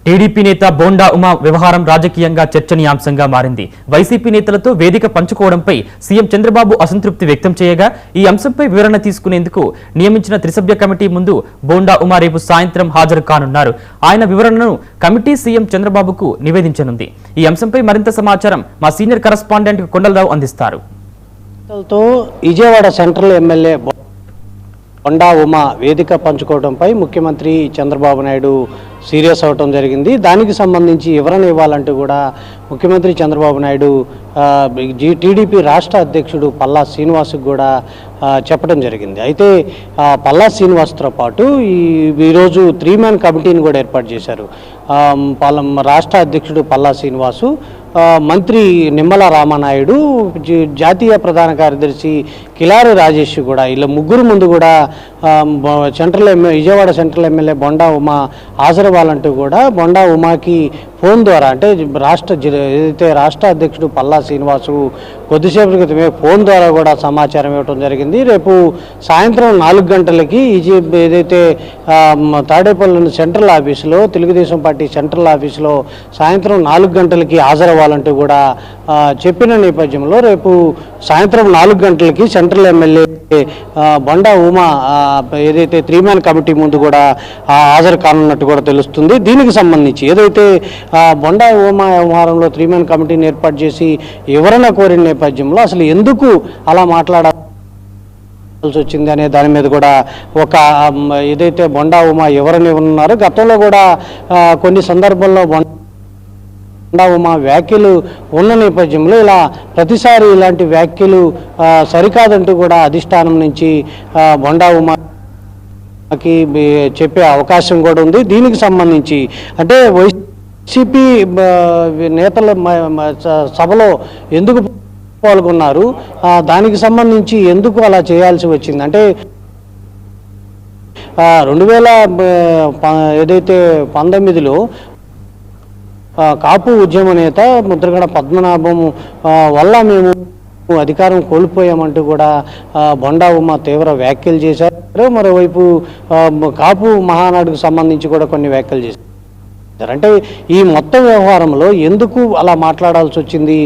TDP నేత బోండా ఉమా వ్యవహారం రాజకీయంగా చర్చనీయాంశంగా మారింది. వైసీపీ నేతలతో వేదిక పంచుకోవడంపై సీఎం చంద్రబాబు అసంతృప్తి వ్యక్తం చేయగా ఈ అంశంపై వివరణ తీసుకునేందుకు నియమించిన త్రిసభ్య కమిటీ ముందు బోండా ఉమా రేపు సాయంత్రం హాజరు కానున్నారు. ఆయన వివరణను కమిటీ సీఎం చంద్రబాబుకు నివేదించనుంది. ఈ అంశంపై మరింత సమాచారం మా సీనియర్ కరెస్పాండెంట్ కొండలరావు అందిస్తారు. విజయవాడ సెంట్రల్ ఎమ్మెల్యే బోండా ఉమా వేదిక పంచుకోవడంపై ముఖ్యమంత్రి చంద్రబాబు నాయుడు సీరియస్ అవటం జరిగింది. దానికి సంబంధించి వివరణ ఇవ్వాలంటూ కూడా ముఖ్యమంత్రి చంద్రబాబు నాయుడు టీడీపీ రాష్ట్ర అధ్యక్షుడు పల్లా శ్రీనివాస్కి కూడా చెప్పడం జరిగింది. అయితే పల్లా శ్రీనివాస్తో పాటు ఈరోజు 3-man కమిటీని కూడా ఏర్పాటు చేశారు. రాష్ట్ర అధ్యక్షుడు పల్లా శ్రీనివాసు, మంత్రి నిమ్మల రామానాయుడు, జాతీయ ప్రధాన కార్యదర్శి కిలారి రాజేష్ కూడా ఇలా ముగ్గురు ముందు కూడా విజయవాడ సెంట్రల్ ఎమ్మెల్యే బోండా ఉమా హాజరవ్వాలంటూ కూడా బోండా ఉమాకి ఫోన్ ద్వారా అంటే ఏదైతే రాష్ట్ర అధ్యక్షుడు పల్లా శ్రీనివాసు కొద్దిసేపటి క్రితమే ఫోన్ ద్వారా కూడా సమాచారం ఇవ్వడం జరిగింది. రేపు సాయంత్రం 4 గంటలకి ఏదైతే తాడేపల్లి సెంట్రల్ ఆఫీసులో తెలుగుదేశం పార్టీ సెంట్రల్ ఆఫీసులో సాయంత్రం 4 గంటలకి హాజరవ్వాలంటూ కూడా చెప్పిన నేపథ్యంలో రేపు సాయంత్రం 4 గంటలకి సెంట్రల్ ఎమ్మెల్యే బోండా ఉమా ఏదైతే 3-man కమిటీ ముందు కూడా హాజరు కానున్నట్టు కూడా తెలుస్తుంది. దీనికి సంబంధించి ఏదైతే బోండా ఉమా వ్యవహారంలో 3-man కమిటీని ఏర్పాటు చేసి వివరణ కోరిన నేపథ్యంలో అసలు ఎందుకు అలా మాట్లాడాల్సి వచ్చింది అనే దాని మీద కూడా ఒక ఏదైతే బోండా ఉమా వివరణ ఇవ్వనున్నారో గతంలో కూడా కొన్ని సందర్భాల్లో బోండా ఉమా వ్యాఖ్యలు ఉన్న నేపథ్యంలో ఇలా ప్రతిసారి ఇలాంటి వ్యాఖ్యలు సరికాదంటూ కూడా అధిష్టానం నుంచి బోండా ఉమాకి చెప్పే అవకాశం కూడా ఉంది. దీనికి సంబంధించి అంటే వైసీపీ నేతల సభలో ఎందుకు పాల్గొన్నారు, దానికి సంబంధించి ఎందుకు అలా చేయాల్సి వచ్చింది అంటే 2019లో కాపు ఉద్యమ నేత ముద్రగడ పద్మనాభం వల్ల మేము అధికారం కోల్పోయామంటూ కూడా బోండా ఉమా తీవ్ర వ్యాఖ్యలు చేశారు. మరోవైపు కాపు మహానాడుకు సంబంధించి కూడా కొన్ని వ్యాఖ్యలు చేశారు. అంటే ఈ మొత్తం వ్యవహారంలో ఎందుకు అలా మాట్లాడాల్సి వచ్చింది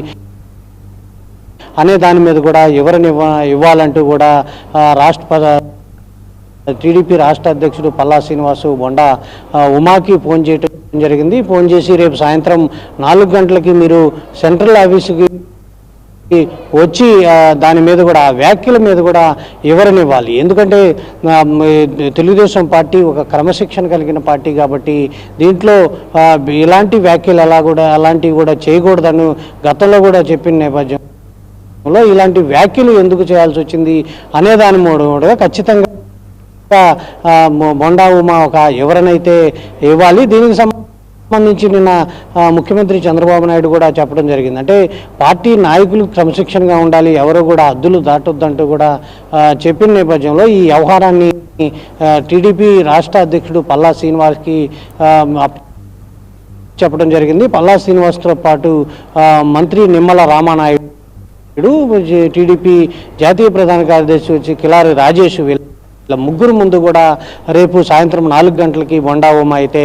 అనే దాని మీద కూడా వివరణ ఇవ్వాలంటూ కూడా టీడీపీ రాష్ట్ర అధ్యక్షుడు పల్లా శ్రీనివాసు బోండా ఉమాకి ఫోన్ చేయడం జరిగింది. ఫోన్ చేసి రేపు సాయంత్రం 4 గంటలకి మీరు సెంట్రల్ ఆఫీసుకి వచ్చి దాని మీద కూడా వ్యాఖ్యల మీద కూడా వివరణ ఇవ్వాలి. ఎందుకంటే తెలుగుదేశం పార్టీ ఒక క్రమశిక్షణ కలిగిన పార్టీ కాబట్టి దీంట్లో ఇలాంటి వ్యాఖ్యలు అలాంటివి కూడా చేయకూడదని గతంలో కూడా చెప్పిన నేపథ్యంలో ఇలాంటి వ్యాఖ్యలు ఎందుకు చేయాల్సి వచ్చింది అనే దాని కూడా ఖచ్చితంగా బోండా ఉమా ఒక వివరణ అయితే ఇవ్వాలి. దీనికి సంబంధించి నిన్న ముఖ్యమంత్రి చంద్రబాబు నాయుడు కూడా చెప్పడం జరిగింది. అంటే పార్టీ నాయకులు క్రమశిక్షణగా ఉండాలి, ఎవరు కూడా హద్దులు దాటొద్దంటూ కూడా చెప్పిన నేపథ్యంలో ఈ వ్యవహారాన్ని టీడీపీ రాష్ట్ర అధ్యక్షుడు పల్లా శ్రీనివాస్కి చెప్పడం జరిగింది. పల్లా శ్రీనివాస్తో పాటు మంత్రి నిమ్మల రామానాయుడు, టీడీపీ జాతీయ ప్రధాన కార్యదర్శి వచ్చి కిలారి రాజేష్ వీళ్ళ ముగ్గురు ముందు కూడా రేపు సాయంత్రం 4 గంటలకి బోండా ఉమా అయితే